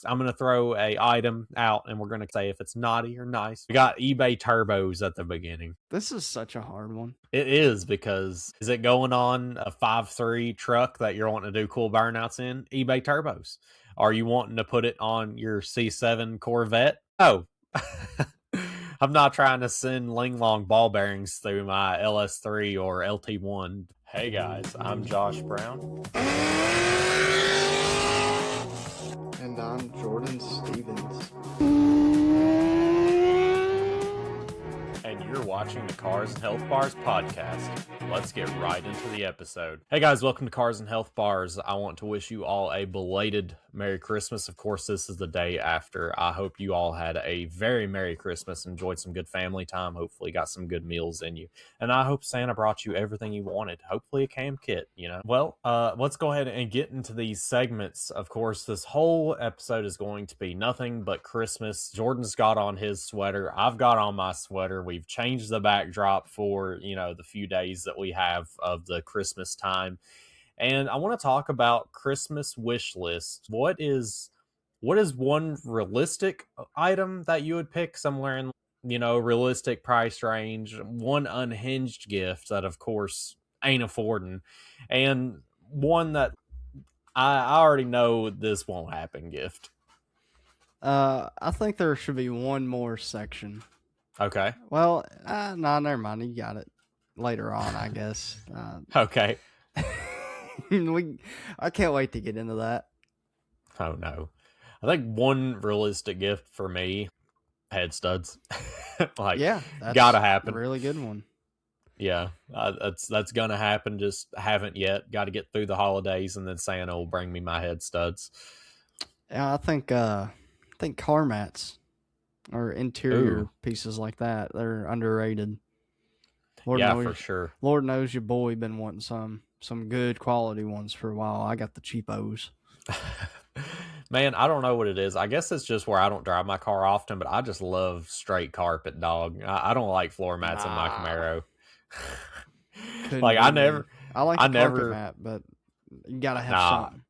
I'm going to throw a item out, and we're going to say if it's naughty or nice. We got eBay turbos at the beginning. This is such a hard one. It is, because is it going on a 5.3 truck that you're wanting to do cool burnouts in? eBay turbos. Are you wanting to put it on your C7 Corvette? No. I'm not trying to send Ling Long ball bearings through my LS3 or LT1. Hey guys, I'm Josh Brown. And I'm Jordan Stevens. And you're watching the Cars and Health Bars podcast. Let's get right into the episode. Hey guys, welcome to Cars and Health Bars. I want to wish you all a belated Merry Christmas. Of course, this is the day after. I hope you all had a very Merry Christmas, enjoyed some good family time, hopefully got some good meals in you. And I hope Santa brought you everything you wanted. Hopefully a cam kit, you know. Well, let's go ahead and get into these segments. Of course, this whole episode is going to be nothing but Christmas. Jordan's got on his sweater. I've got on my sweater. We've changed the backdrop for, the few days that we have of the Christmas time. And I want to talk about Christmas wish list. What is one realistic item that you would pick somewhere in, realistic price range? One unhinged gift that, of course, ain't affording. And one that I already know this won't happen gift. I think there should be one more section. Okay. Well, no, never mind. You got it later on, I guess. Okay. I can't wait to get into that. Oh, no. I think one realistic gift for me, head studs. Yeah, that's gotta happen. A really good one. Yeah, that's gonna happen. Just haven't yet. Got to get through the holidays, and then Santa will bring me my head studs. Yeah, I think car mats or interior pieces like that, they're underrated. Lord knows, for sure. Lord knows your boy been wanting some good quality ones for a while. I got the cheapos. Man, I don't know what it is. I guess it's just where I don't drive my car often, but I just love straight carpet, dog. I don't like floor mats in my Camaro. I like the carpet mat, but you gotta have something.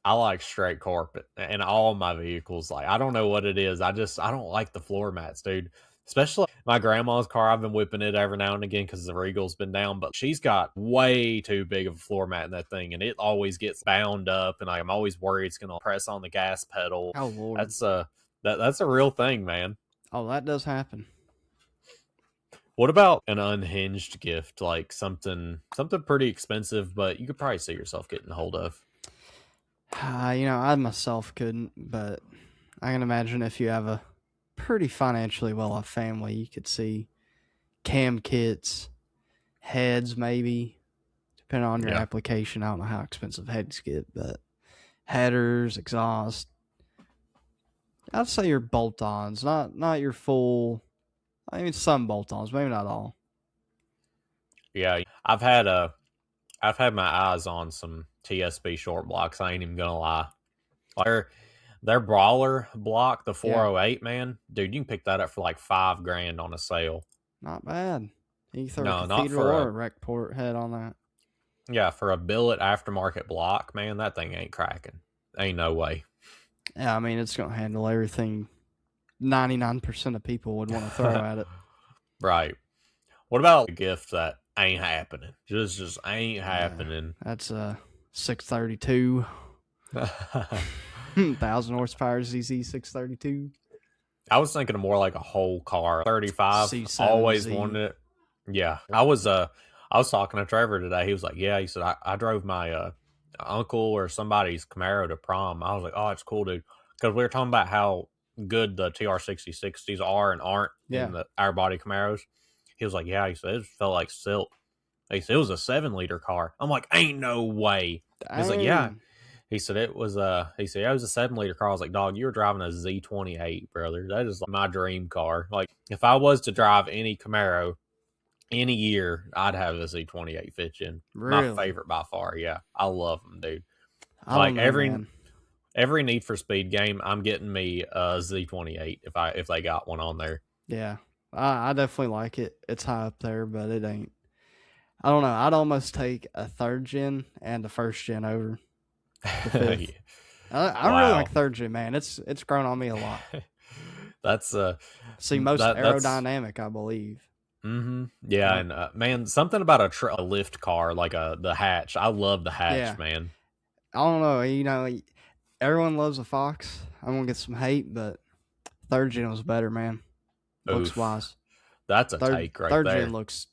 I like straight carpet in all my vehicles. Like, I don't know what it is. I don't like the floor mats, dude. Especially my grandma's car. I've been whipping it every now and again because the Regal's been down, but she's got way too big of a floor mat in that thing, and it always gets bound up, and I'm always worried it's gonna press on the gas pedal. Oh Lord, that's a real thing, man. Oh, that does happen. What about an unhinged gift, like something pretty expensive, but you could probably see yourself getting a hold of? I myself couldn't, but I can imagine if you have a pretty financially well-off family, you could see cam kits, heads maybe, depending on your application. I don't know how expensive heads get, but headers, exhaust. I'd say your bolt-ons, not your full. I mean, some bolt-ons, maybe not all. Yeah, I've had my eyes on some TSB short blocks. I ain't even gonna lie. Their brawler block, the 408, man, dude, you can pick that up for like $5,000 on a sale. Not bad. You can throw a cathedral or a rec port head on that. Yeah, for a billet aftermarket block, man, that thing ain't cracking. Ain't no way. Yeah, I mean, it's gonna handle everything 99% of people would want to throw at it. Right. What about a gift that ain't happening? Just ain't happening. That's a 632. 1,000 horsepower ZZ 632. I was thinking of more like a whole car. 35. C7Z. Always wanted it. Yeah. I was talking to Trevor today. He was like, yeah, he said, I drove my uncle or somebody's Camaro to prom. I was like, oh, it's cool, dude. Because we were talking about how good the TR6060s are and aren't in the our body Camaros. He was like, yeah, he said, it felt like silk. He said, it was a 7-liter car. I'm like, ain't no way. He's like, yeah. He said, it was a 7-liter car. I was like, dog, you were driving a Z28, brother. That is like my dream car. Like, if I was to drive any Camaro any year, I'd have a Z28 fit in. Really? My favorite by far. Yeah. I love them, dude. Like every Need for Speed game, I'm getting me a Z28 if they got one on there. Yeah. I definitely like it. It's high up there, but it ain't. I don't know. I'd almost take a 3rd gen and a 1st gen over the 5th. I really like third gen, man. It's grown on me a lot. That's See, most that's aerodynamic, I believe. yeah, Like, and man, something about a lift car like the hatch. I love the hatch, yeah, man. I don't know. Everyone loves a Fox. I'm gonna get some hate, but third gen was better, man. Looks Oof, wise. that's a take right Third gen there. looks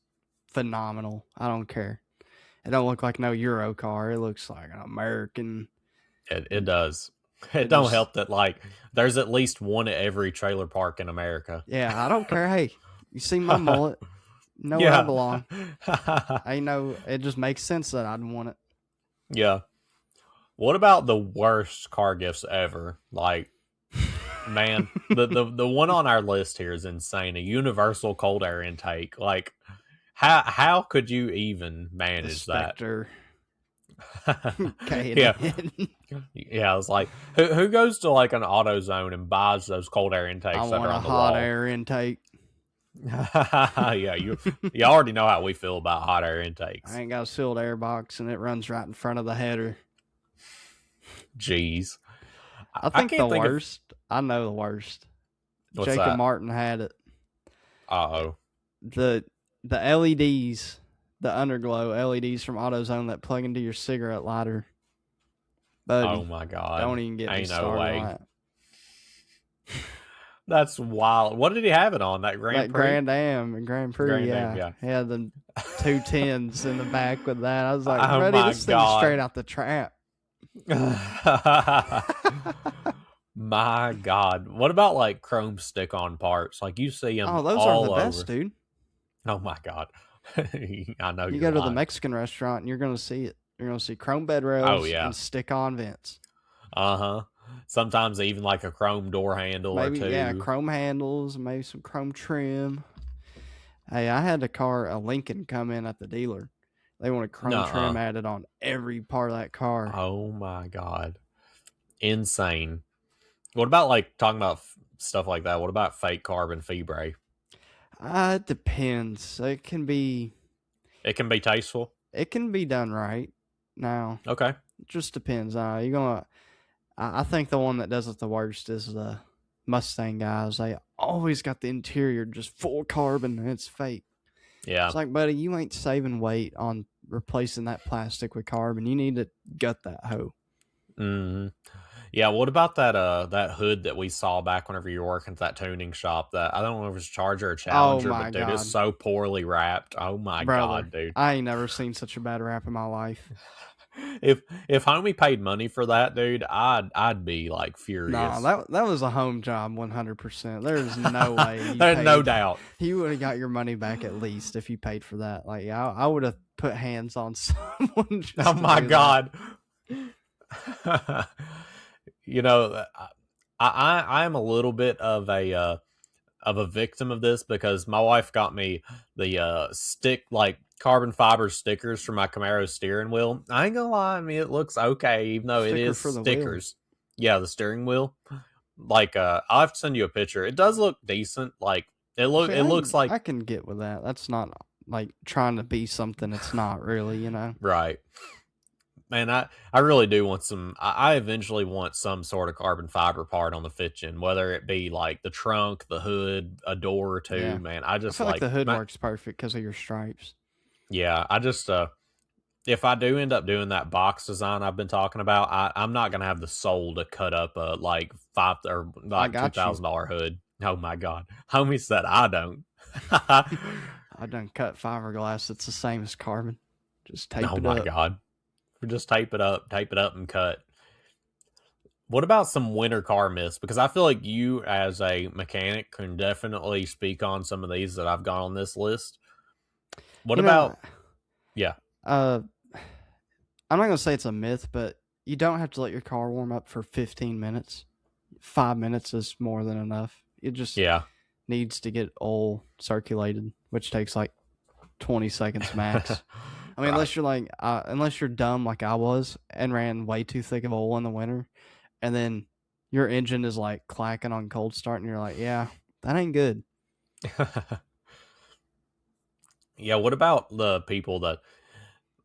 phenomenal. I don't care. It don't look like no Euro car. It looks like an American. It does. It It don't just help that like there's at least one at every trailer park in America. yeah. I don't care. Hey, you see my mullet? Know where I Yeah. belong. I know. It just makes sense that I'd want it. Yeah. What about the worst car gifts ever? Like, man, the one on our list here is insane. A universal cold air intake. Like, how could you even The manage that? Spectre. Yeah. K&N. Yeah, I was like, who goes to like an AutoZone and buys those cold air I intakes that want are a on the hot wall? air intake. Yeah, you already know how we feel about hot air intakes. I ain't got a sealed air box and it runs right in front of the header. Jeez, I I think the can't think of worst. I know the worst. what's Jacob that. Martin had it. Uh-oh. The LEDs, the underglow LEDs from AutoZone that plug into your cigarette lighter. Oh Buddy, my God. don't even get me Ain't no started on way. that. That's wild. What did he have it on? That Grand That Prix? Grand Am and Grand Prix, Grand Am, yeah. yeah. He had the 210s in the back with that. I was like, Oh buddy, my this thing's straight God. out the trap. My God. What about like chrome stick on parts? Like you see them Oh, those are the all best, over. dude. Oh my God. I know You you're go to the lying. Mexican restaurant and you're going to see it. You're going to see chrome bed Oh rails yeah. and stick on vents. Uh-huh. Sometimes even like a chrome door handle or Maybe, yeah, two. chrome handles, maybe some chrome trim. Hey, I had a Lincoln come in at the dealer. They wanted chrome trim Nuh-uh. added on every part of that car. Oh my God. Insane. What about like talking about stuff like that? What about fake carbon fibre? It depends. It can be tasteful. It can be done right. Now, Okay. it just depends. I think the one that does it the worst is the Mustang guys. They always got the interior just full carbon and it's fake. Yeah. It's like, buddy, you ain't saving weight on replacing that plastic with carbon. You need to gut that hoe. Hmm. Yeah, what about that hood that we saw back whenever you were working at that tuning shop? That I don't know if it was Charger or Oh Challenger, my but dude, it's god, so poorly wrapped. Oh my brother, God, dude. I ain't never seen such a bad rap in my life. If homie paid money for that, dude, I'd be like Nah, furious. that was a home job, 100%. There's no way you There's no paid. doubt. You would have got your money back at least if you paid for that. Like, I would have put hands on someone. Just Oh to my do God. You know, I am a little bit of a victim of this because my wife got me the stick like carbon fiber stickers for my Camaro steering wheel. I ain't gonna lie, I mean it looks okay, even though it sticker is for the wheel. stickers. Yeah, the steering wheel. Like I'll have to send you a picture. It does look decent. Like See, it looks like I can get with that. That's not like trying to be something it's not really, you know. right. Man, I really do want some. I eventually want some sort of carbon fiber part on the kitchen, whether it be like the trunk, the hood, a door or two. Yeah, Man, I I just feel like like, the hood works perfect because of your stripes. yeah, I just if I do end up doing that box design I've been talking about, I'm not gonna have the soul to cut up a like five or I like two got you. thousand dollar hood. Oh my God, homie said I don't. I done cut fiberglass. It's the same as carbon. Just tape Oh it my up. God, just tape it up, and cut. What about some winter car myths? Because I feel like you, as a mechanic, can definitely speak on some of these that I've got on this list. What You know, about, yeah, uh, I'm not gonna say it's a myth, but you don't have to let your car warm up for 15 minutes. 5 minutes is more than enough. It just yeah, needs to get oil circulated, which takes like 20 seconds max. I mean, right. unless you're dumb like I was and ran way too thick of oil in the winter, and then your engine is like clacking on cold start, and you're like, yeah, that ain't good. Yeah, what about the people that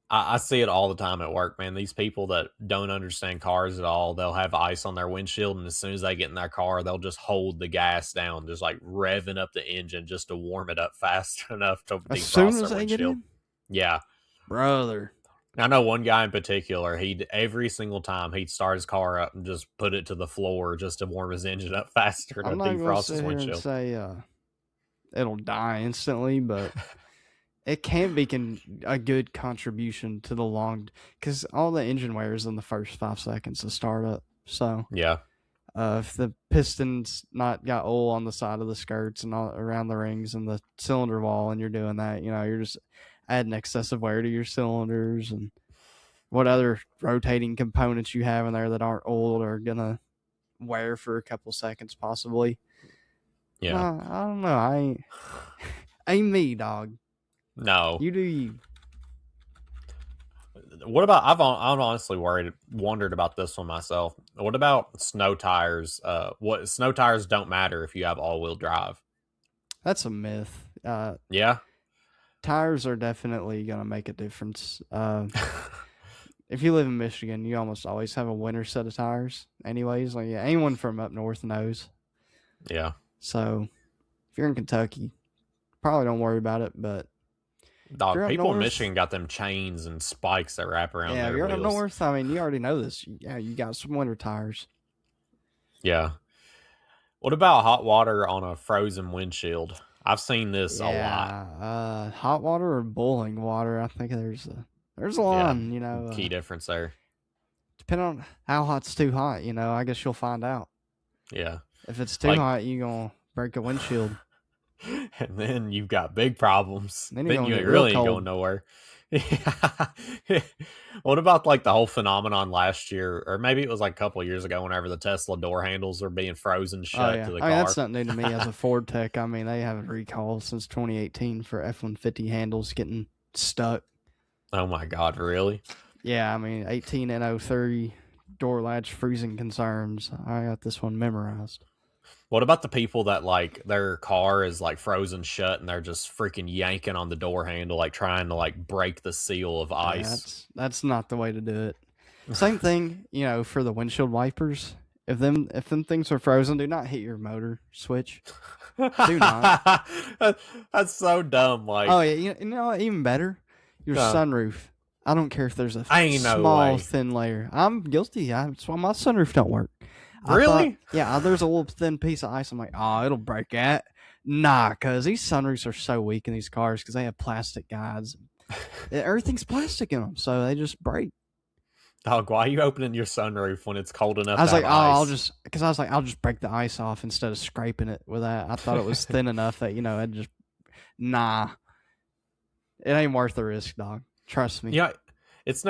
I see it all the time at work, man. These people that don't understand cars at all, they'll have ice on their windshield, and as soon as they get in their car, they'll just hold the gas down, just like revving up the engine just to warm it up fast enough to As soon defrost as their they get windshield. in, Yeah. brother. I know one guy in particular, he'd every single time he'd start his car up and just put it to the floor just to warm his engine up faster to I'm not gonna defrost his sit here and windshield. say it'll die instantly, but it can be a good contribution to the long, because all the engine wear is in the first 5 seconds of startup. So Yeah. if the piston's not got oil on the side of the skirts and all around the rings and the cylinder wall, and you're doing that, you're just adding excessive wear to your cylinders and what other rotating components you have in there that aren't oiled are gonna wear for a couple seconds possibly. Yeah. I don't know. Ain't me, dog. No. You do you. What about I've honestly wondered about this one myself. What about snow tires? What snow tires don't matter if you have all-wheel drive. That's a myth. Yeah. Tires are definitely gonna make a difference. If you live in Michigan, you almost always have a winter set of tires. Anyways, like anyone from up north knows. Yeah. So if you're in Kentucky, probably don't worry about it. But Dog, people in north, Michigan got them chains and spikes that wrap around yeah, if their you're up wheels. north, I mean, you already know this. Yeah, you got some winter tires. Yeah. What about hot water on a frozen windshield? I've seen this a lot. Hot water or boiling water. I think there's a line. Key difference there. Depending on how hot's too hot. I guess you'll find out. Yeah. If it's too hot, you're gonna break a windshield. And then you've got big problems. Then you really ain't going nowhere. What about like the whole phenomenon last year, or maybe it was like a couple of years ago, whenever the Tesla door handles are being frozen shut to the car? That's nothing new to me as a Ford tech. I mean, they haven't recalled since 2018 for F-150 handles getting stuck. Oh my God, really? Yeah, I mean, 18 and 03 door latch freezing concerns. I got this one memorized. What about the people that like their car is like frozen shut and they're just freaking yanking on the door handle, like trying to like break the seal of ice? That's not the way to do it. Same thing, for the windshield wipers. If them things are frozen, do not hit your motor switch. Do not. That's so dumb. Like, oh yeah, you know what, even better, your sunroof. I don't care if there's a small thin layer. I'm guilty. That's why my sunroof don't work. Really? There's a little thin piece of ice. I'm like, oh, it'll break that. Nah, because these sunroofs are so weak in these cars because they have plastic guides. Everything's plastic in them, so they just break. Dog, why are you opening your sunroof when it's cold enough? I was like, ice? I'll just break the ice off instead of scraping it with that. I thought it was thin enough that it just it ain't worth the risk, dog. Trust me. Yeah. It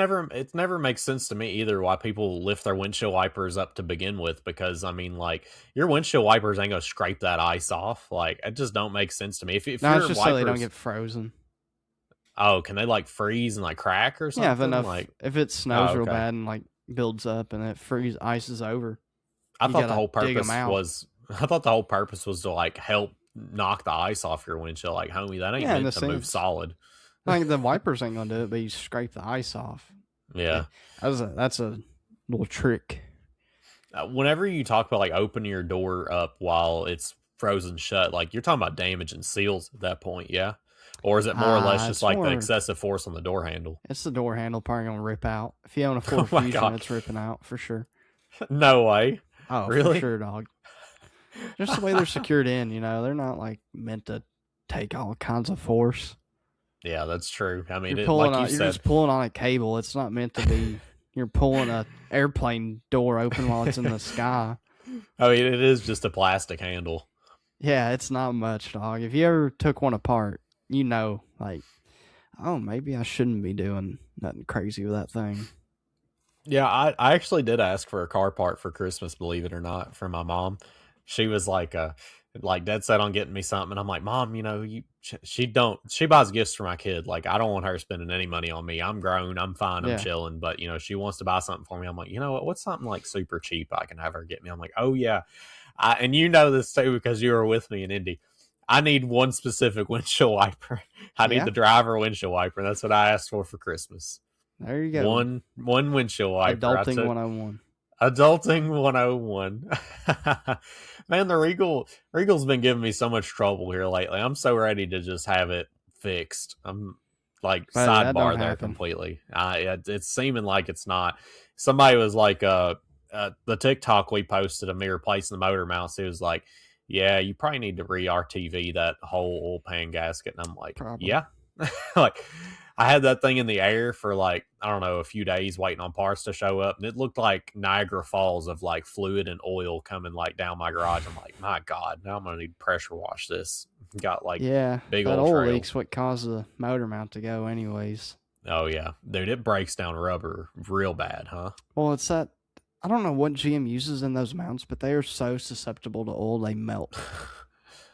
never makes sense to me either why people lift their windshield wipers up to begin with, because I mean, like, your windshield wipers ain't gonna scrape that ice off. Like, it just don't make sense to me. If it's your just so they don't get frozen. Oh, can they like freeze and like crack or something? Yeah, if it snows real bad and like builds up and it ices over. I thought the whole purpose was to like help knock the ice off your windshield. Like, homie, that ain't meant to move solid. I think the wipers ain't gonna do it, but you scrape the ice off. Yeah, that's a little trick. Whenever you talk about like opening your door up while it's frozen shut, like you're talking about damaging seals at that point, yeah? Or is it more or less just like the excessive force on the door handle? It's the door handle probably gonna rip out. If you own a Ford Fusion, it's ripping out for sure. No way. Oh, really? For sure, dog. Just the way they're secured in, they're not like meant to take all kinds of force. Yeah, that's true. I mean, you're just pulling on a cable. It's not meant to be. You're pulling a airplane door open while it's in the sky. I mean, it is just a plastic handle. Yeah, it's not much, dog. If you ever took one apart, like, oh, maybe I shouldn't be doing nothing crazy with that thing. Yeah, I actually did ask for a car part for Christmas, believe it or not, from my mom. She was like dead set on getting me something. And I'm like, Mom, she buys gifts for my kid. Like, I don't want her spending any money on me. I'm grown. I'm fine. I'm chilling. But, she wants to buy something for me. I'm like, you know what? What's something like super cheap I can have her get me? I'm like, oh yeah. And you know this too, because you were with me in Indy. I need one specific windshield wiper. I need the driver windshield wiper. That's what I asked for Christmas. There you go. One windshield wiper. I Adulting took 101. Adulting 101. Man, the Regal's been giving me so much trouble here lately. I'm so ready to just have it fixed. I'm like But that don't sidebar there happen. completely. It's seeming like it's not. Somebody was like, the TikTok we posted of me replacing the motor mounts. It was like, yeah, you probably need to re-RTV that whole oil pan gasket. And I'm like, Probably. yeah. Like, I had that thing in the air for like, I don't know, a few days waiting on parts to show up. And it looked like Niagara Falls of like fluid and oil coming like down my garage. I'm like, my God, now I'm going to need to pressure wash this. Got like Yeah, big that old oil trail. leak's what caused the motor mount to go anyways. Oh, yeah. Dude, it breaks down rubber real bad, huh? Well, it's that, I don't know what GM uses in those mounts, but they are so susceptible to oil, they melt.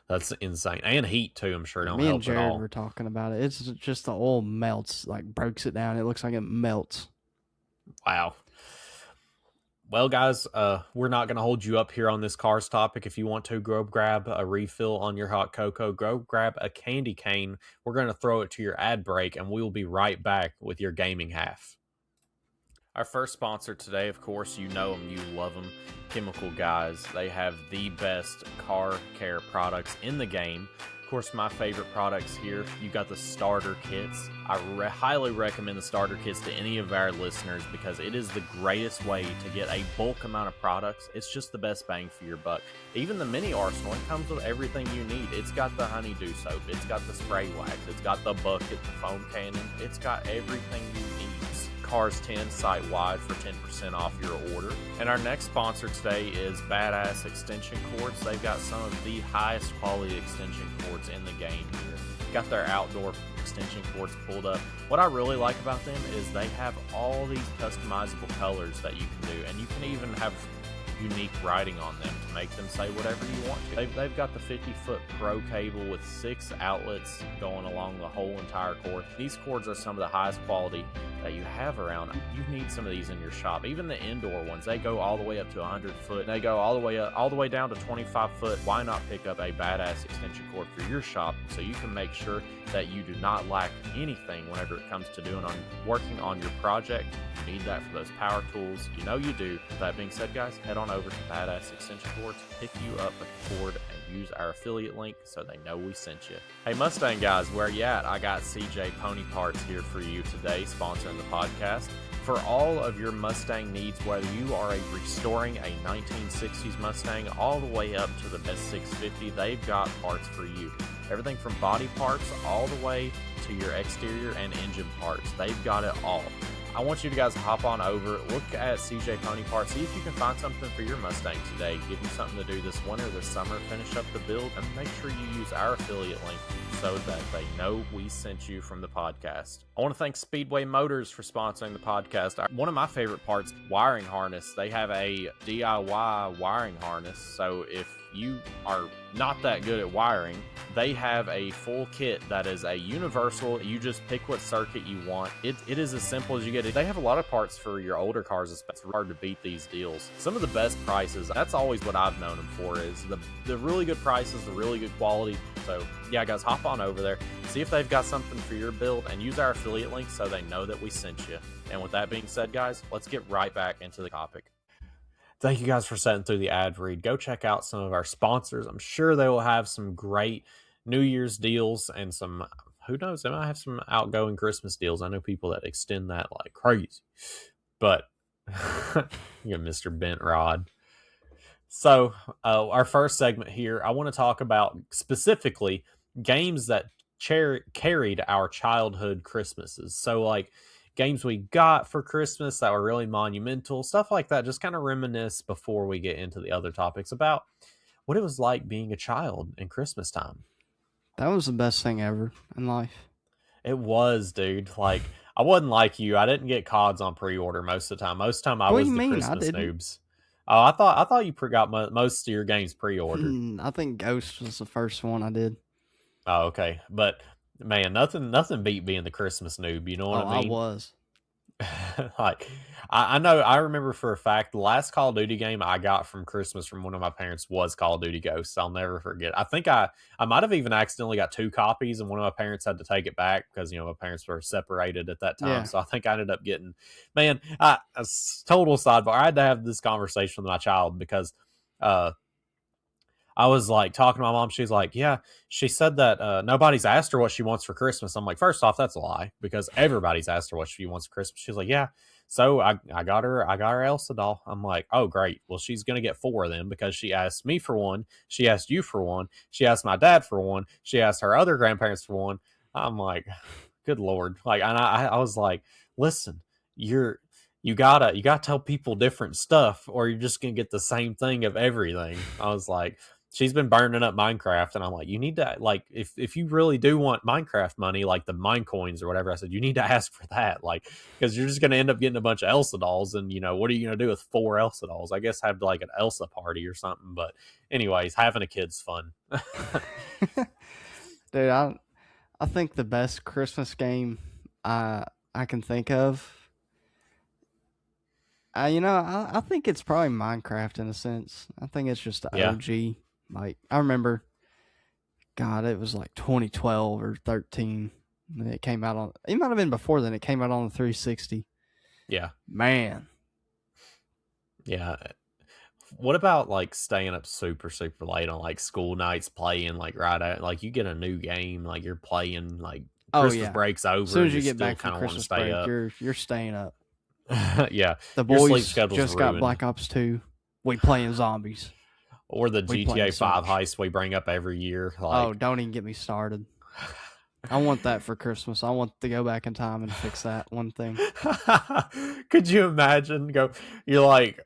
That's insane. And heat, too, I'm sure don't Me and help at Jared all. were talking about it. It's just the oil melts, like breaks it down. It looks like it melts. Wow. Well, guys, we're not going to hold you up here on this cars topic. If you want to, go grab a refill on your hot cocoa. Go grab a candy cane. We're going to throw it to your ad break, and we will be right back with your gaming half. Our first sponsor today, of course, you know them, you love them, Chemical Guys. They have the best car care products in the game. Of course, my favorite products here, you got the starter kits. I highly recommend the starter kits to any of our listeners because it is the greatest way to get a bulk amount of products. It's just the best bang for your buck. Even the mini arsenal, it comes with everything you need. It's got the honeydew soap, it's got the spray wax, it's got the bucket, the foam cannon, it's got everything you need. Cars 10 site wide for 10% off your order. And our next sponsor today is Badass Extension Cords. They've got some of the highest quality extension cords in the game here. Got their outdoor extension cords pulled up. What I really like about them is they have all these customizable colors that you can do, and you can even have unique writing on them to make them say whatever you want to. They've got the 50-foot pro cable with 6 outlets going along the whole entire cord. These cords are some of the highest quality that you have around. You need some of these in your shop. Even the indoor ones, they go all the way up to 100 foot. They go all the way down to 25 foot. Why not pick up a Badass extension cord for your shop so you can make sure that you do not lack anything whenever it comes to working on your project. You need that for those power tools. You know you do. With that being said, guys, head on over to Badass Extension Cords, pick you up a cord, and use our affiliate link so they know we sent you. Hey, Mustang guys, where you at? I got CJ Pony Parts here for you today, sponsoring the podcast. For all of your Mustang needs, whether you are restoring a 1960s Mustang all the way up to the best 650, they've got parts for you. Everything from body parts all the way to your exterior and engine parts. They've got it all. I want you guys to hop on over, look at CJ Pony Parts, see if you can find something for your Mustang today. Give them something to do this winter, this summer, finish up the build, and make sure you use our affiliate link so that they know we sent you from the podcast. I want to thank Speedway Motors for sponsoring the podcast. One of my favorite parts, wiring harness. They have a DIY wiring harness, so if you are not that good at wiring, they have a full kit that is a universal. You just pick what circuit you want. It is as simple as you get it. They have a lot of parts for your older cars. It's hard to beat these deals. Some of the best prices, that's always what I've known them for, is the really good prices, the really good quality. So yeah, guys, hop on over there, see if they've got something for your build, and use our affiliate link so they know that we sent you. And with that being said, guys, let's get right back into the topic. Thank you guys for sitting through the ad read. Go check out some of our sponsors. I'm sure they will have some great New Year's deals and some, who knows, they might have some outgoing Christmas deals. I know people that extend that like crazy. But, you're Mr. Bent Rod. So, our first segment here, I want to talk about specifically games that carried our childhood Christmases. So, like, games we got for Christmas that were really monumental, stuff like that. Just kind of reminisce before we get into the other topics about what it was like being a child in Christmas time. That was the best thing ever in life. It was, dude. Like, I wasn't like you. I didn't get CODs on pre-order most of the time. Most of the time, I was the Christmas noobs. Oh, I thought you got most of your games pre-ordered. I think Ghost was the first one I did. Oh, okay. But man, nothing beat being the Christmas noob. You know what I mean? I was. Like I know I remember for a fact the last Call of Duty game I got from Christmas from one of my parents was Call of Duty Ghosts. I'll never forget. I think I might have even accidentally got two copies, and one of my parents had to take it back because my parents were separated at that time. Yeah, So I think I ended up getting, man, a total sidebar. I had to have this conversation with my child because uh I was like talking to my mom. She's like, "Yeah." She said that nobody's asked her what she wants for Christmas. I'm like, first off, that's a lie because everybody's asked her what she wants for Christmas. She's like, "Yeah." So I got her Elsa doll. I'm like, "Oh, great. Well, she's gonna get four of them because she asked me for one. She asked you for one. She asked my dad for one. She asked her other grandparents for one." I'm like, "Good lord!" Like, and I was like, "Listen, you're." You gotta tell people different stuff, or you're just gonna get the same thing of everything. I was like, she's been burning up Minecraft, and I'm like, you need to like if you really do want Minecraft money, like the mine coins or whatever. I said you need to ask for that, like because you're just gonna end up getting a bunch of Elsa dolls, and what are you gonna do with four Elsa dolls? I guess have like an Elsa party or something. But anyways, having a kid's fun. dude, I think the best Christmas game I can think of. I think it's probably Minecraft in a sense. I think it's just the Yeah, OG. Like I remember, God, it was like 2012 or 13 when it came out on. It might have been before then. It came out on the 360. yeah, Man, yeah. What about like staying up super super late on like school nights playing like right at like you get a new game like you're playing like oh Christmas yeah. breaks As over soon and as you're you get still back from kind of want to Christmas stay break, up. you're staying up. Yeah, The your sleep boys schedule's just got ruined. Black Ops 2. We playing zombies. Or the We GTA playing 5 Surge. heist we bring up every year. Oh, Like, don't even get me started. I want that for Christmas. I want to go back in time and fix that one thing. could you imagine? You're like,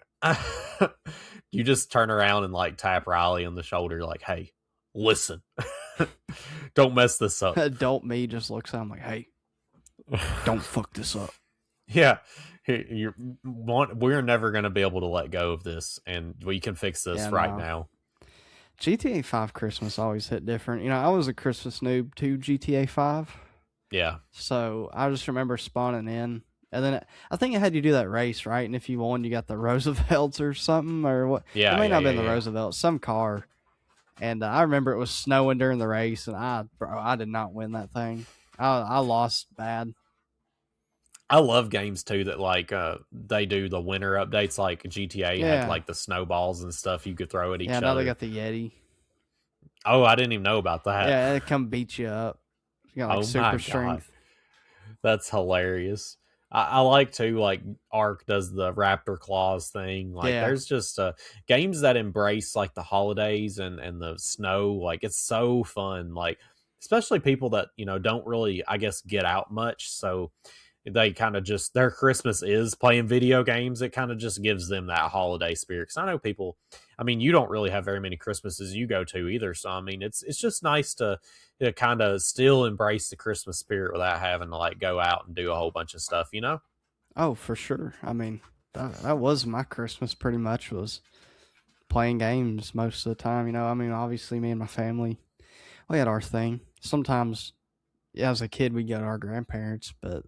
you just turn around and like tap Riley on the shoulder, like, hey, listen, don't mess this up. Adult me just looks at him like, hey, don't fuck this up. Yeah, we're never going to be able to let go of this, and we can fix this Yeah, right no. now. GTA 5 Christmas always hit different. I was a Christmas noob to GTA 5. Yeah, So I just remember spawning in. And then I think it had you do that race, right? And if you won, you got the Roosevelts or something, or what? It yeah, may not yeah, have yeah, been the yeah. Roosevelt, some car. And I remember it was snowing during the race, and I did not win that thing. I lost bad. I love games too that like they do the winter updates like GTA had Yeah, like the snowballs and stuff you could throw at yeah. each Now they other. got the Yeti. Oh, I didn't even know about that. Yeah, it come beat you up. You got like Oh my super god. strength. That's hilarious. I like to like Ark does the Raptor Claws thing. Like Yeah. there's just games that embrace like the holidays and the snow. Like it's so fun. Like especially people that don't really I guess get out much. So they kind of just their Christmas is playing video games. It kind of just gives them that holiday spirit. Because I know people. I mean, you don't really have very many Christmases you go to either. So I mean, it's just nice to kind of still embrace the Christmas spirit without having to like go out and do a whole bunch of stuff. You know? Oh, for sure. I mean, that was my Christmas. Pretty much was playing games most of the time. I mean, obviously, me and my family, we had our thing. Sometimes, yeah, as a kid, we go to our grandparents, but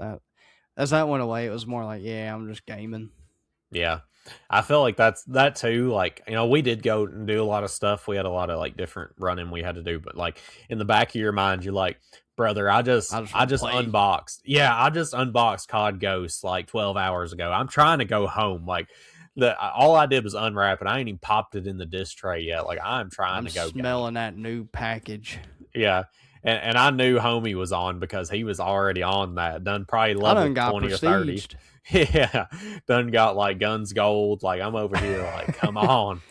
as that went away, it was more like, yeah, I'm just gaming. Yeah. I feel like that's that too. Like, we did go and do a lot of stuff. We had a lot of like different running we had to do, but like in the back of your mind, you're like, brother, I just I just I want to just play. unboxed. Yeah, I just unboxed COD Ghost like 12 hours ago. I'm trying to go home. Like all I did was unwrap it. I ain't even popped it in the disc tray yet. Like I'm trying I'm to go game. smelling that new package. Yeah. And I knew homie was on because he was already on that. Done probably I done level got 20 or 30. prestiged. Yeah. Done got like guns gold. Like I'm over here like, come on.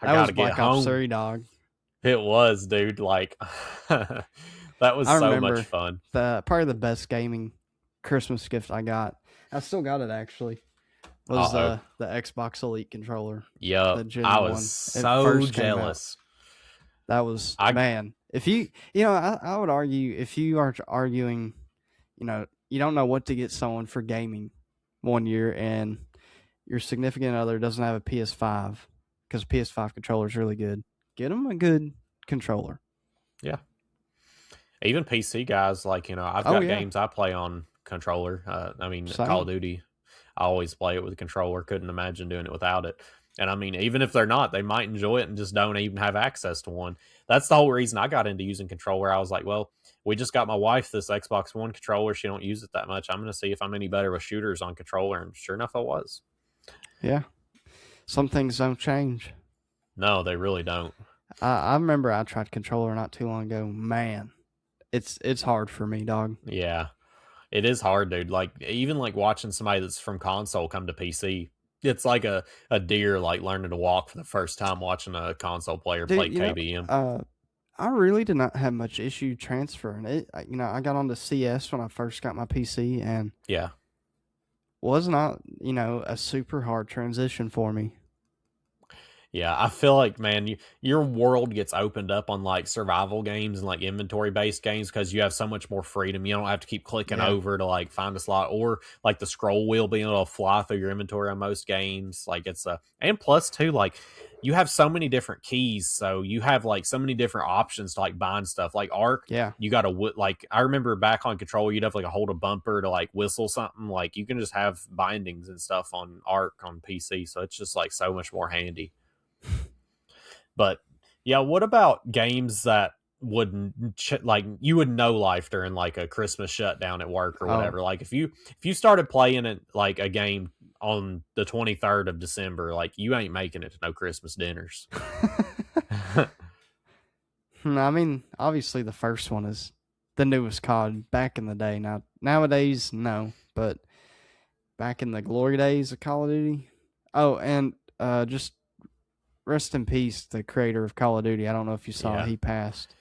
I That was gotta get Black Ops home. 3, dog. It was, dude. Like that was I so much remember fun. probably the best gaming Christmas gift I got. I still got it actually. Uh Was oh. the Xbox Elite controller, Yup. the Gen I was 1. It so first came out. jealous. That was, I man. If I would argue if you are arguing, you don't know what to get someone for gaming one year, and your significant other doesn't have a PS5 because PS5 controller is really good. Get them a good controller. yeah. Even PC guys, like, I've Oh got yeah, games I play on controller. I mean Call of same. Duty. I always play it with a controller. Couldn't imagine doing it without it. And I mean, even if they're not, they might enjoy it and just don't even have access to one. That's the whole reason I got into using controller. I was like, well, we just got my wife this Xbox One controller. She don't use it that much. I'm going to see if I'm any better with shooters on controller. And sure enough, I was. Yeah. Some things don't change. No, they really don't. I remember I tried controller not too long ago. Man, it's hard for me, dog. Yeah. It is hard, dude. Like even like watching somebody that's from console come to PC, it's like a deer like learning to walk for the first time watching a console player play Dude, KBM. I really did not have much issue transferring it. I got onto CS when I first got my PC, and Yeah. was not, a super hard transition for me. Yeah, I feel like, man, your world gets opened up on like survival games and like inventory based games because you have so much more freedom. You don't have to keep clicking Yeah. over to like find a slot, or like the scroll wheel being able to fly through your inventory on most games. Like it's and plus too, like you have so many different keys, so you have like so many different options to like bind stuff. Like Arc, Yeah. you got to like I remember back on controller, you'd have like a hold a bumper to like whistle something. Like you can just have bindings and stuff on Arc on PC, so it's just like so much more handy. But yeah, what about games that wouldn't like you would know life during like a Christmas shutdown at work or whatever? Like if you started playing it like a game on the 23rd of December, like you ain't making it to no Christmas dinners. I mean, obviously the first one is the newest COD back in the day. Now nowadays, no, but back in the glory days of Call of Duty. Oh, and just rest in peace, the creator of Call of Duty. I don't know if you saw, he passed.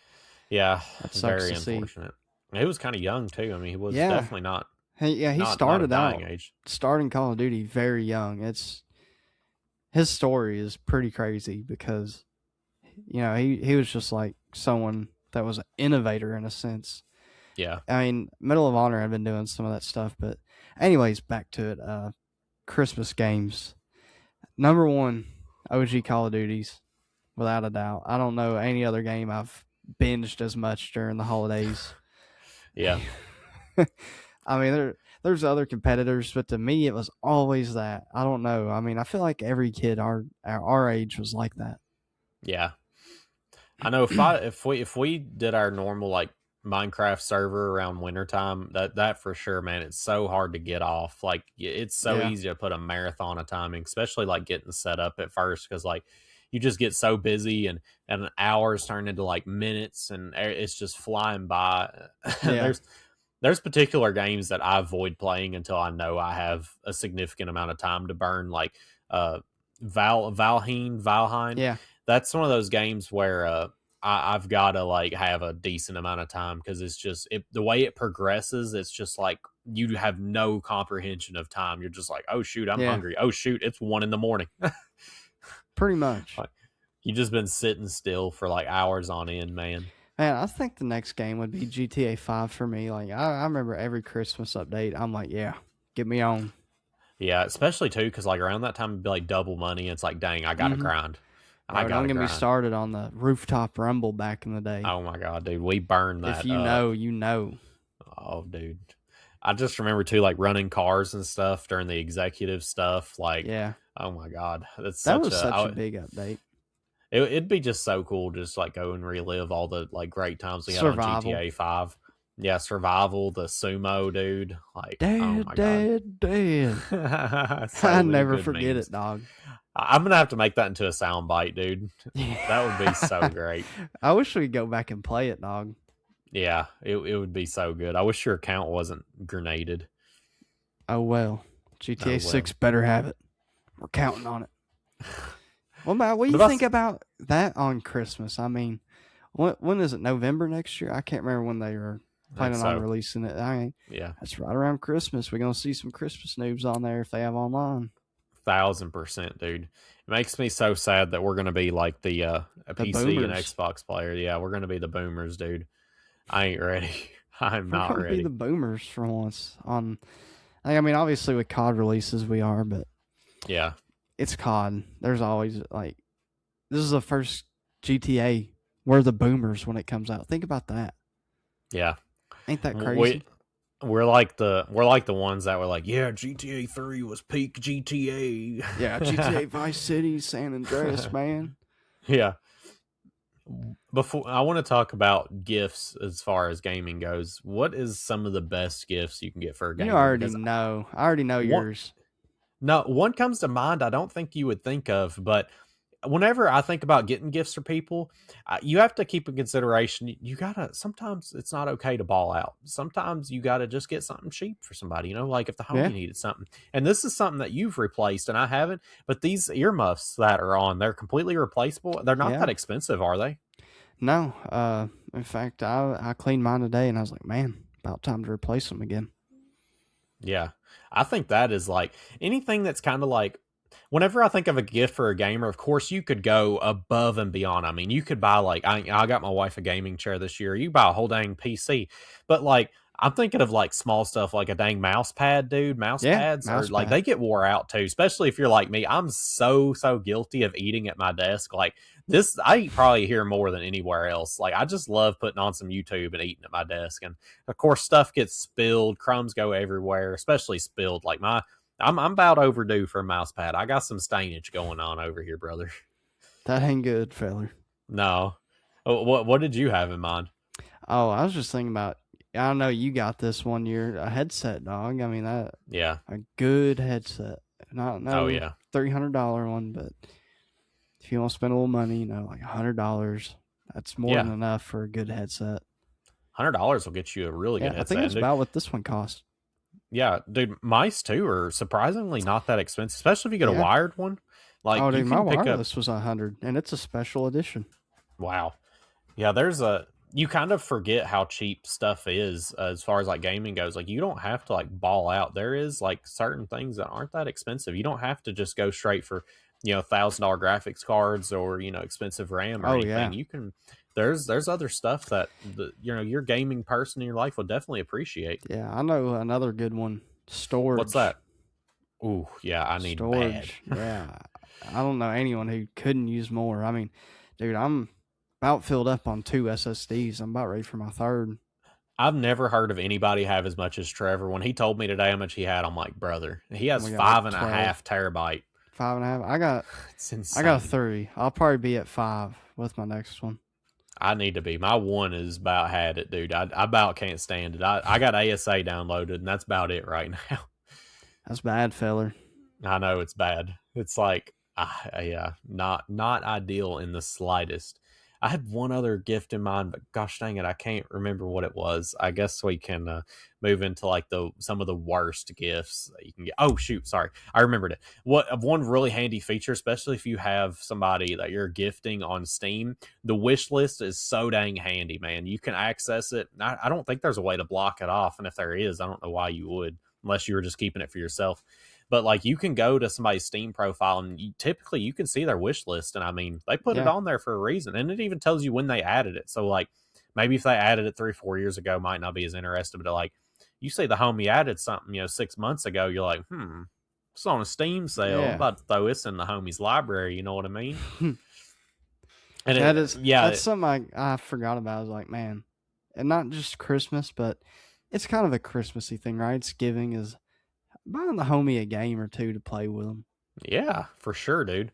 Yeah, that sucks very to see. unfortunate. He was kind of young too. I mean, he was Yeah. definitely not. He started out age. starting Call of Duty very young. His story is pretty crazy because he was just like someone that was an innovator in a sense. Yeah. I mean, Medal of Honor had been doing some of that stuff, but anyways, back to it. Christmas games. Number one, OG Call of Duties, without a doubt. I don't know any other game I've binged as much during the holidays. Yeah. I mean, there's other competitors, but to me, it was always that. I don't know. I mean, I feel like every kid our age was like that. Yeah. I know if we did our normal like Minecraft server around wintertime, that for sure, man, it's so hard to get off. Like it's so easy to put a marathon of timing, especially like getting set up at first, because like you just get so busy and hours turn into like minutes and it's just flying by. Yeah. There's particular games that I avoid playing until I know I have a significant amount of time to burn, like Valheim. Yeah. That's one of those games where I've got to like have a decent amount of time because it's just the way it progresses. It's just like you have no comprehension of time. You're just like, oh shoot, I'm hungry. Oh shoot, it's 1 a.m. Pretty much. Like, you just been sitting still for like hours on end, man. Man, I think the next game would be GTA 5 for me. Like I remember every Christmas update, I'm like, yeah, get me on. Yeah, especially too because like around that time it'd be like double money. It's like, dang, I gotta grind. Don't get me started on the rooftop rumble back in the day. Oh my god, dude, we burned that. If you know, you know. Oh, dude, I just remember too, like running cars and stuff during the executive stuff. Like, yeah, oh my god, that was such a big update. It'd be just so cool, just like go and relive all the like great times we had on GTA 5. Yeah, survival, the sumo dude, like dead. I never forget it, dog. I'm gonna have to make that into a sound bite, dude. That would be so great. I wish we could go back and play it, dog. Yeah, it would be so good. I wish your account wasn't grenaded. Oh well, GTA 6 better have it. We're counting on it. Well, Matt, what do you think about that on Christmas? I mean, when is it? November next year? I can't remember when they are planning on releasing it. Yeah, that's right around Christmas. We're gonna see some Christmas noobs on there if they have online. 1000%, dude. It makes me so sad that we're gonna be like the PC boomers. And Xbox player. Yeah, we're gonna be the boomers, dude. I ain't ready. I'm not ready. Be the boomers for once. I mean, obviously with COD releases we are, but yeah. It's COD. There's always like, this is the first GTA. We're the boomers when it comes out. Think about that. Yeah. Ain't that crazy? we're like the ones that were like, yeah, GTA 3 was peak Yeah, GTA. GTA Vice City, San Andreas, man. Yeah. Before I want to talk about gifts as far as gaming goes, what is some of the best gifts you can get for a You gamer? already Because know. I already know one, yours. no, one comes to mind I don't think you would think of, but whenever I think about getting gifts for people, you have to keep in consideration. You gotta sometimes it's not okay to ball out. Sometimes you gotta just get something cheap for somebody. Like if the Yeah, homie needed something, and this is something that you've replaced and I haven't. But these earmuffs that are on, they're completely replaceable. They're not yeah. that expensive, are they? No, in fact, I cleaned mine today, and I was like, man, about time to replace them again. Yeah. I think that is like anything that's kind of like whenever I think of a gift for a gamer, of course you could go above and beyond. I mean, you could buy like I got my wife a gaming chair this year. You buy a whole dang PC. But like I'm thinking of like small stuff like a dang mouse pad, dude. Mouse Yeah, pads are mouse like pad. they get wore out too, especially if you're like me. I'm so guilty of eating at my desk. Like this I eat probably here more than anywhere else. Like I just love putting on some YouTube and eating at my desk. And of course stuff gets spilled, crumbs go everywhere, especially spilled. Like I'm about overdue for a mouse pad. I got some stainage going on over here, brother. That ain't good, feller. No. What did you have in mind? Oh, I was just thinking about. I know you got this one year a headset, dog. I mean that Yeah. a good headset, not Oh no yeah. $300 one, but if you want to spend a little money, like $100, that's more Yeah. than enough for a good headset. $100 will get you a really good Yeah, I think headset. it's And dude, about what this one cost. yeah, dude, mice too are surprisingly not that expensive, especially if you get a Yeah. wired one. Like Oh, you dude, my can pick up. wireless was 100, and it's a special edition. Wow. Yeah, there's a you kind of forget how cheap stuff is as far as like gaming goes. Like you don't have to like ball out. There is like certain things that aren't that expensive. You don't have to just go straight for $1,000 graphics cards or expensive RAM or Oh anything. yeah, You can there's other stuff that your gaming person in your life will definitely appreciate. yeah. I know another good one. What's Storage, that? Ooh, yeah, I need bad. storage. Yeah, I don't know anyone who couldn't use more. I mean, dude, I'm about filled up on 2 SSDs. I'm about ready for my third. I've never heard of anybody have as much as Trevor. When he told me today how much he had, I'm like, brother, he has We got like five and a 12, half terabyte. 5.5. It's I got a insane. 3. I'll probably be at 5 with my next one. I need to be. My one is about had it, dude. I about can't stand it. I got ASA downloaded, and that's about it right now. That's bad, feller. I know it's bad. It's like, yeah, not ideal in the slightest. I had one other gift in mind, but gosh dang it, I can't remember what it was. I guess we can move into like the some of the worst gifts that you can get. Oh shoot, sorry, I remembered it. One really handy feature, especially if you have somebody that you're gifting on Steam, the wish list is so dang handy, man. You can access it. I don't think there's a way to block it off, and if there is, I don't know why you would, unless you were just keeping it for yourself. But like you can go to somebody's Steam profile and typically you can see their wish list. And I mean, they put it Yeah, on there for a reason. And it even tells you when they added it. So like maybe if they added it 3 or 4 years ago, might not be as interested. But like you see the homie added something, 6 months ago, you're like, it's on a Steam sale. I'm yeah. about to throw this in the homie's library. You know what I mean? And That is yeah, that's something I forgot about. I was like, man, and not just Christmas, but it's kind of a Christmassy thing, right? It's giving is buying the homie a game or two to play with them. yeah, for sure, dude.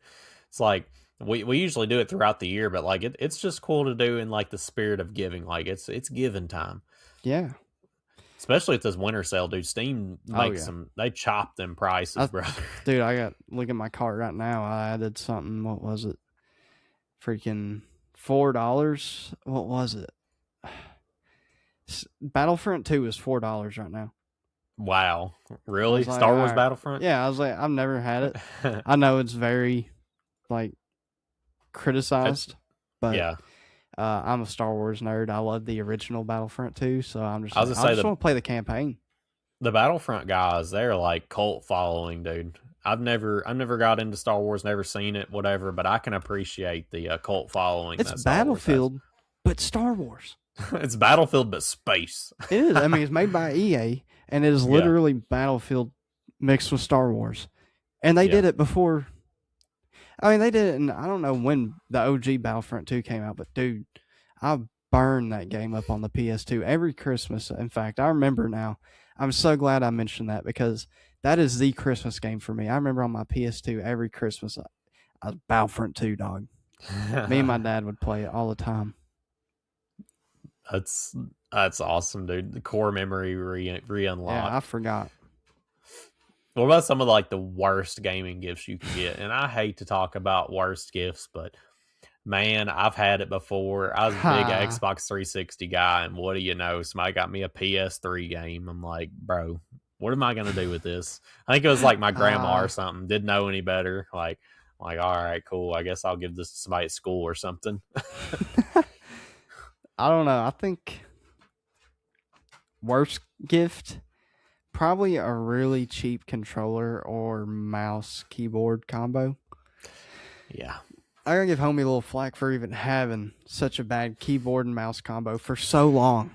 It's like we usually do it throughout the year, but like it's just cool to do in like the spirit of giving. Like it's giving time. Yeah. Especially at this winter sale, dude. Steam Oh makes yeah. them, they chop them prices, brother. Dude, I got look at my cart right now. I added something. What was it? Freaking $4. What was it? Battlefront 2 is $4 right now. Wow. I Really? was like, Star all Wars right. Battlefront? Yeah, I was like, I've never had it. I know it's very like criticized, but Yeah. I'm a Star Wars nerd. I love the original Battlefront 2, so I'm just I was like, gonna I say just want to play the campaign. the Battlefront guys, they're like cult following, dude. I've never got into Star Wars, never seen it, whatever, but I can appreciate the cult following It's that Star Wars has. Battlefield, but Star Wars. It's Battlefield but space. It is. I mean, it's made by EA, and it is Yeah. literally Battlefield mixed with Star Wars. And they Yeah. did it before. I mean, they did it, and I don't know when the OG Battlefront 2 came out, but dude, I burn that game up on the PS2 every Christmas. In fact, I remember now. I'm so glad I mentioned that because that is the Christmas game for me. I remember on my PS2 every Christmas, I was Battlefront 2, dog. Me and my dad would play it all the time. That's that's awesome, dude. The core memory Yeah, I re-unlocked. forgot. What about some of like the worst gaming gifts you can get? And I hate to talk about worst gifts, but man, I've had it before. I was a big Ha. Xbox 360 guy, and what do you know? Somebody got me a PS3 game. I'm like, bro, what am I gonna do with this? I think it was like my grandma or Uh, something. Didn't know any better. Like, all right, cool. I guess I'll give this to somebody at school or something. I don't know. I think worst gift probably a really cheap controller or mouse keyboard combo. Yeah, I gotta give homie a little flack for even having such a bad keyboard and mouse combo for so long.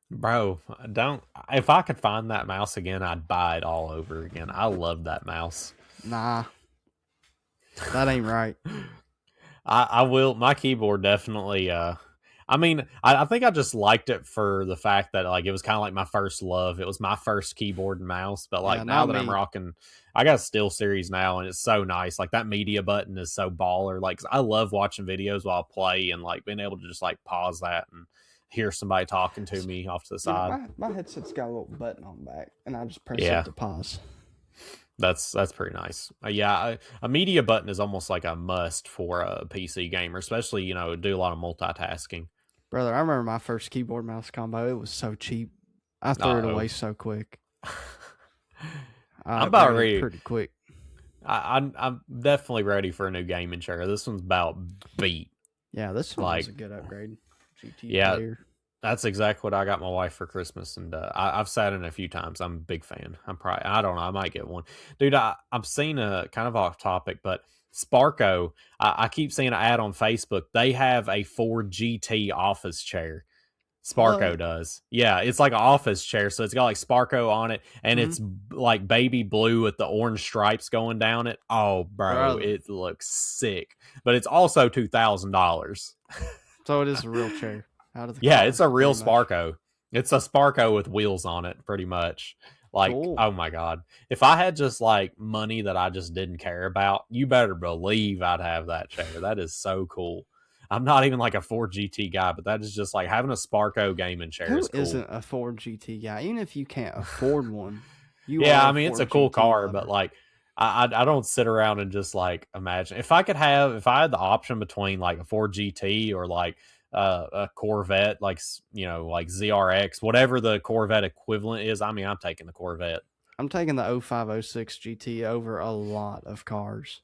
bro, don't. If I could find that mouse again, I'd buy it all over again. I love that mouse. Nah, that ain't right. I will. My keyboard definitely. I mean, I think I just liked it for the fact that like it was kind of like my first love. It was my first keyboard and mouse. But Yeah, like now not that I'm me. rocking, I got a Steel Series now, and it's so nice. Like that media button is so baller. Like 'cause I love watching videos while I play and like being able to just like pause that and hear somebody talking to me off to the You know, side. my headset's got a little button on the back, and I just press it Yeah, to pause. that's pretty nice. A media button is almost like a must for a PC gamer, especially do a lot of multitasking. Brother, I remember my first keyboard mouse combo. It was so cheap. I threw it Uh away so quick. I'm I about upgraded ready. pretty quick. I'm definitely ready for a new gaming chair. This one's about beat. Yeah, this one was Like, a good upgrade. GT yeah, player. that's exactly what I got my wife for Christmas, and I've sat in it a few times. I'm a big fan. I don't know, I might get one, dude. I've seen a kind of off topic, but Sparko. I keep seeing an ad on Facebook. They have a Ford GT office chair. Sparko What? does. Yeah, it's like an office chair. So it's got like Sparko on it and Hmm. it's like baby blue with the orange stripes going down it. Oh, bro, Brother. it looks sick. But it's also $2,000. So it is a real chair out of the Yeah, car, it's a real pretty much. Sparko. It's a Sparko with wheels on it, pretty much. Like, Cool. oh my God. If I had just like money that I just didn't care about, you better believe I'd have that chair. That is so cool. I'm not even like a Ford GT guy, but that is just like having a Sparko gaming chair Who is cool. isn't a Ford GT guy? Even if you can't afford one, you Yeah, are I a mean it's a Ford cool GT car, but lover. like I don't sit around and just like imagine if I had the option between like a Ford GT or like a Corvette, like like ZRX, whatever the Corvette equivalent is. I mean, I'm taking the Corvette. I'm taking the 0506 GT over a lot of cars.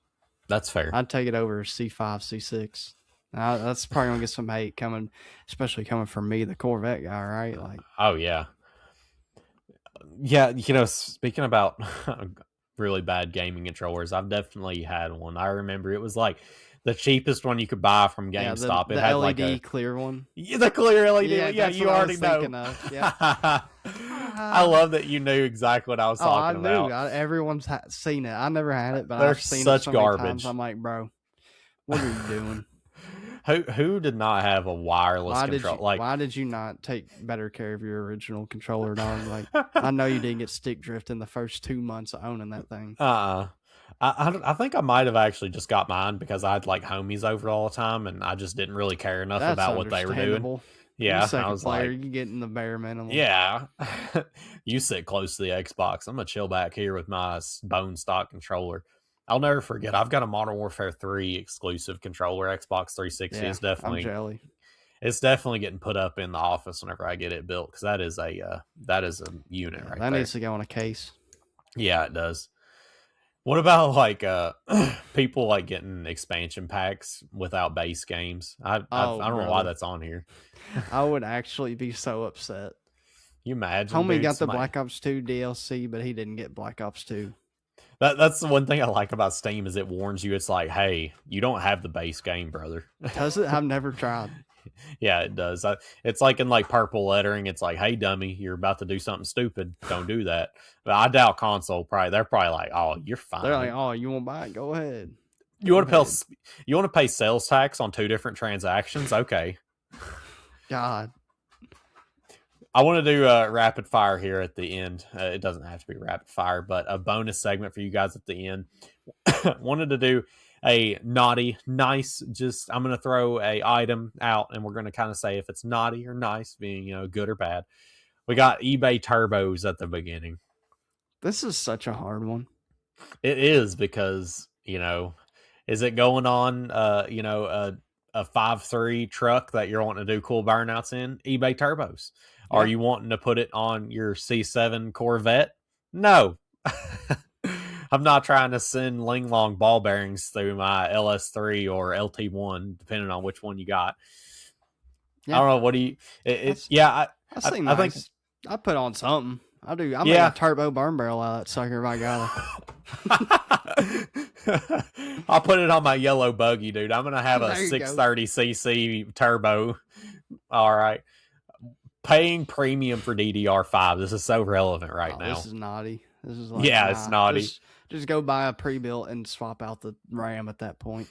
That's fair. I'd take it over C5, C6. Now, that's probably gonna get some hate coming, especially coming from me, the Corvette guy, right? Like, Oh yeah, yeah. Speaking about really bad gaming controllers, I've definitely had one. I remember it was like the cheapest one you could buy from yeah, the GameStop. It the had like a LED clear one. Yeah, the clear LED. Yeah, Yeah, that's you what I was already know. thinking of. Yep. I love that you knew exactly what I was Oh, I talking knew. about. Everyone's seen it. I never had it, but They're I've seen it such so many times. garbage. I'm like, bro, what are you doing? Who did not have a wireless control? Like, Why did you not take better care of your original controller, dog? Like, I know you didn't get stick drift in the first 2 months of owning that thing. I think I might have actually just got mine because I had like homies over all the time, and I just didn't really care enough That's about what they were doing. understandable. You Yeah, I second was player, like, you get in the bare minimum. yeah, you sit close to the Xbox. I'm gonna chill back here with my bone stock controller. I'll never forget. I've got a Modern Warfare 3 exclusive controller, Xbox 360. Yeah, I'm jelly. It's definitely getting put up in the office whenever I get it built because that is a unit Yeah, right that there. needs to go in a case. Yeah, it does. What about like people like getting expansion packs without base games? I Oh, don't know why brother. that's on here. I would actually be so upset. You imagine, Homie dude? got the Black Ops 2 DLC, but he didn't get Black Ops 2. That's the one thing I like about Steam is it warns you. It's like, hey, you don't have the base game, brother. Does it? I've never tried. Yeah, it does. It's like in like purple lettering. It's like, hey, dummy, you're about to do something stupid. Don't do that. But I doubt console probably. They're probably like, oh, you're fine. They're like, oh, you want to buy it? Go ahead. You want to pay sales tax on 2 different transactions? Okay. God. I want to do rapid fire here at the end. It doesn't have to be rapid fire, but a bonus segment for you guys at the end. Wanted to do a naughty, nice. Just I'm going to throw a item out, and we're going to kind of say if it's naughty or nice, being good or bad. We got eBay turbos at the beginning. This is such a hard one. It is because is it going on a 5.3 truck that you're wanting to do cool burnouts in? eBay turbos. Yeah. Are you wanting to put it on your C7 Corvette? No. I'm not trying to send Ling Long ball bearings through my LS3 or LT1, depending on which one you got. Yeah. I don't know. What do you? I think I put on something. I do. I make a turbo burn barrel out of that sucker if I got it. I'll put it on my yellow buggy, dude. I'm gonna have a 630cc turbo. All right. Paying premium for DDR5. This is so relevant right now. This is naughty. This is it's naughty. Just go buy a pre-built and swap out the RAM at that point.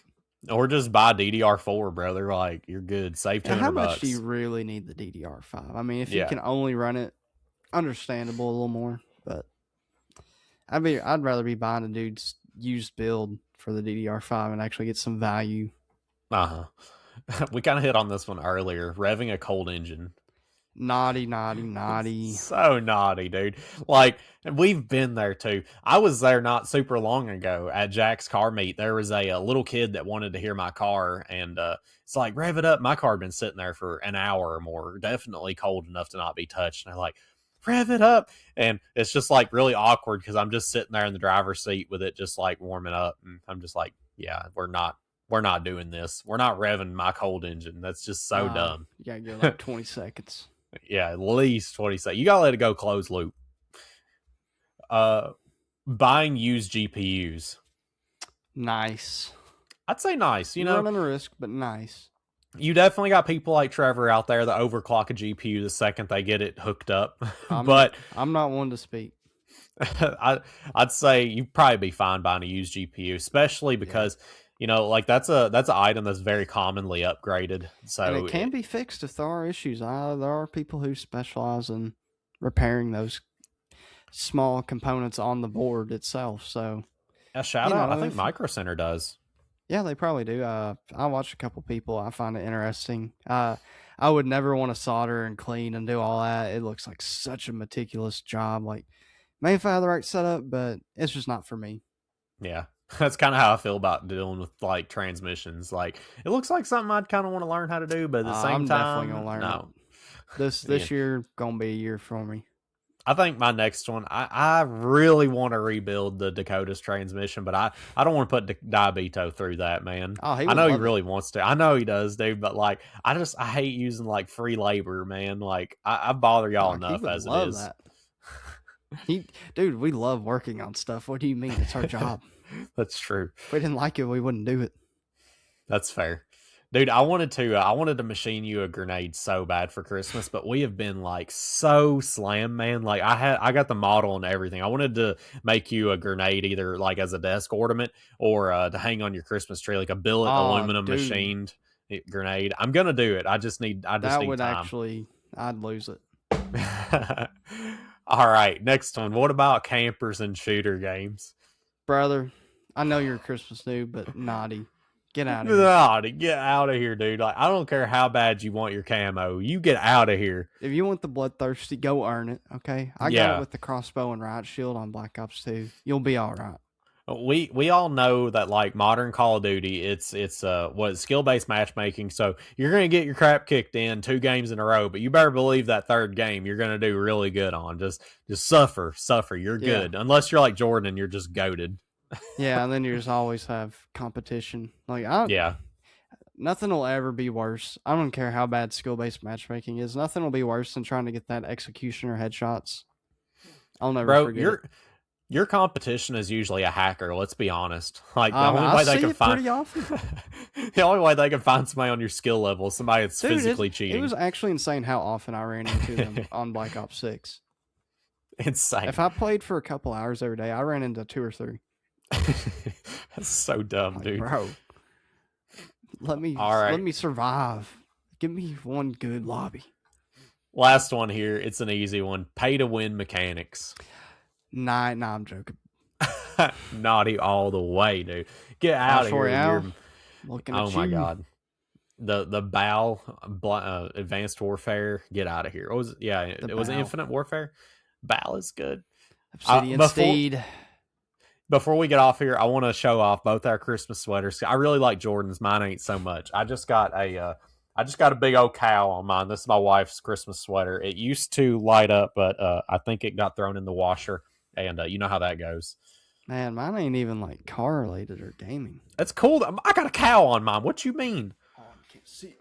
Or just buy DDR4, brother. Like, you're good. Save $200. How much do you really need the DDR5? I mean, if you can only run it, understandable a little more. But I'd rather be buying a dude's used build for the DDR5 and actually get some value. We kind of hit on this one earlier. Revving a cold engine. Naughty. So naughty, dude. Like, we've been there too. I was there not super long ago at Jack's car meet. There was a little kid that wanted to hear my car, and it's like, rev it up. My car had been sitting there for an hour or more, definitely cold enough to not be touched. And they're like, rev it up. And it's just like really awkward because I'm just sitting there in the driver's seat with it just like warming up. And I'm just like, yeah, we're not doing this. We're not revving my cold engine. That's just so dumb. You gotta go like 20 seconds. Yeah, at least 20 seconds. You gotta let it go closed loop. Buying used GPUs. Nice. I'd say nice. You're running a risk, but nice. You definitely got people like Trevor out there that overclock a GPU the second they get it hooked up. But I'm not one to speak. I'd say you'd probably be fine buying a used GPU, especially because like that's an item that's very commonly upgraded. So and it can be fixed if there are issues. There are people who specialize in repairing those small components on the board itself. So a shout out, I think Micro Center does. Yeah, they probably do. I watch a couple people. I find it interesting. I would never want to solder and clean and do all that. It looks like such a meticulous job. Like, maybe if I had the right setup, but it's just not for me. Yeah. That's kind of how I feel about dealing with like transmissions. Like, it looks like something I'd kind of want to learn how to do, but at the same time, I'm definitely gonna learn it. This year gonna be a year for me. I think my next one, I really want to rebuild the Dakota's transmission, but I don't want to put Diabito through that, man. Oh, I know he really wants to. I know he does, dude, but like, I hate using like free labor, man. Like, I bother y'all enough as it is. That. Dude, we love working on stuff. What do you mean? It's our job. That's true. If we didn't like it, we wouldn't do it. That's fair. Dude, I wanted to machine you a grenade so bad for Christmas, but we have been like so slam, man. Like I got the model and everything. I wanted to make you a grenade either like as a desk ornament or to hang on your Christmas tree, like a billet aluminum machined grenade. I'm gonna do it. I just need time. I'd lose it. All right, next one. What about campers and shooter games? Brother, I know you're a Christmas noob, but naughty. Get out of here. Naughty, get out of here, dude. Like, I don't care how bad you want your camo. You get out of here. If you want the bloodthirsty, go earn it, okay? I got it with the crossbow and riot shield on Black Ops 2. You'll be all right. We all know that like modern Call of Duty, it's skill-based matchmaking. So you're gonna get your crap kicked in 2 games in a row, but you better believe that third game you're gonna do really good on. Just suffer. You're good. Unless you're like Jordan and you're just goated. Yeah, and then you just always have competition. Like nothing will ever be worse. I don't care how bad skill-based matchmaking is. Nothing will be worse than trying to get that executioner headshots. I'll never forget it. Your competition is usually a hacker. Let's be honest. Like the only way they can find pretty often. The only way they can find somebody on your skill level is somebody that's physically cheating. It was actually insane how often I ran into them on Black Ops 6. Insane. If I played for a couple hours every day, I ran into 2 or 3. That's so dumb, dude. Bro, let me survive. Give me one good lobby. Last one here. It's an easy one. Pay to win mechanics. Nah, I'm joking. Naughty all the way, dude. Get out of here. Royale, looking at Oh my you. god. The BAL, Advanced Warfare. Get out of here. What was it? Yeah, it was BAL. Infinite Warfare. BAL is good. Obsidian Steed. Before we get off here, I want to show off both our Christmas sweaters. I really like Jordan's. Mine ain't so much. I just got a big old cow on mine. This is my wife's Christmas sweater. It used to light up, but I think it got thrown in the washer, and you know how that goes. Man, mine ain't even like car related or gaming. It's cool. I got a cow on mine. What you mean? Oh, I can't see.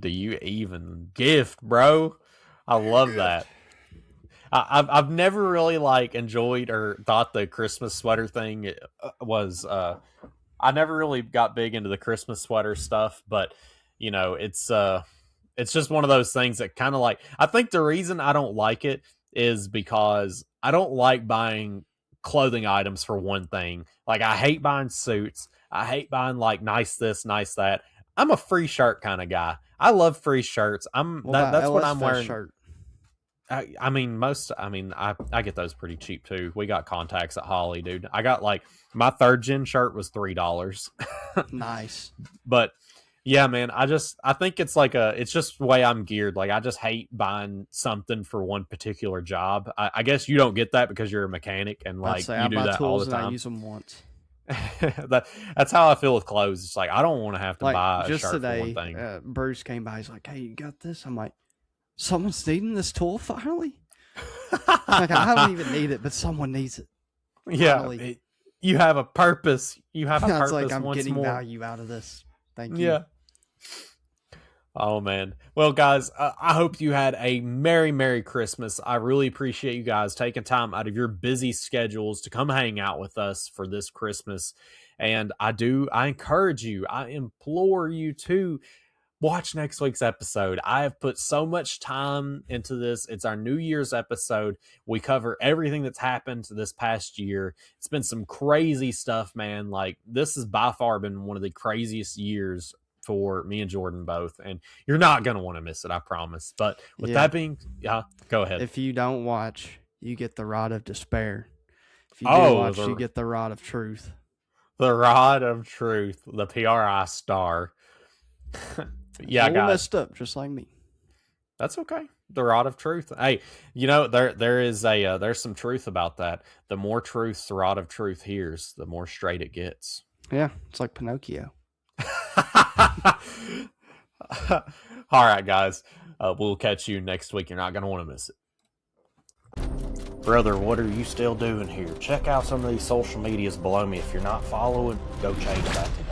Do you even gift, bro? I love that. I've never really like enjoyed or thought the Christmas sweater thing was. I never really got big into the Christmas sweater stuff, but you know, it's just one of those things that kind of like. I think the reason I don't like it is because I don't like buying clothing items for one thing. Like I hate buying suits. I hate buying like nice this, nice that. I'm a free shirt kind of guy. I love free shirts. That's what I'm wearing. Shirt. I get those pretty cheap too. We got contacts at Holly, dude. I got like my 3rd gen shirt was $3. Nice. But yeah, man, I think it's just the way I'm geared. Like I just hate buying something for one particular job. I guess you don't get that because you're a mechanic and like you do that all the time. I use them once. That's how I feel with clothes. It's like I don't want to have to buy a shirt today, for one thing. Bruce came by. He's like, "Hey, you got this?" I'm like, "Someone's needing this tool finally." Like I don't even need it, but someone needs it. Yeah, you have a purpose. You have a purpose. It's like I'm getting more. Value out of this. Thank you. Yeah. Oh man. Well, guys, I hope you had a Merry Christmas. I really appreciate you guys taking time out of your busy schedules to come hang out with us for this Christmas. And I encourage you, I implore you to watch next week's episode. I have put so much time into this. It's our New Year's episode. We cover everything that's happened this past year. It's been some crazy stuff, man. Like this has by far been one of the craziest years for me and Jordan both, and you're not going to want to miss it, I promise. But with that being, go ahead. If you don't watch, you get the rod of despair. If you do watch, you get the rod of truth. The rod of truth, the PRI star. Yeah, guys. Messed up, just like me. That's okay. The rod of truth. Hey, you know there's some truth about that. The more truth the rod of truth hears, the more straight it gets. Yeah, it's like Pinocchio. All right, guys. We'll catch you next week. You're not going to want to miss it. Brother, what are you still doing here? Check out some of these social medias below me. If you're not following, go change that today.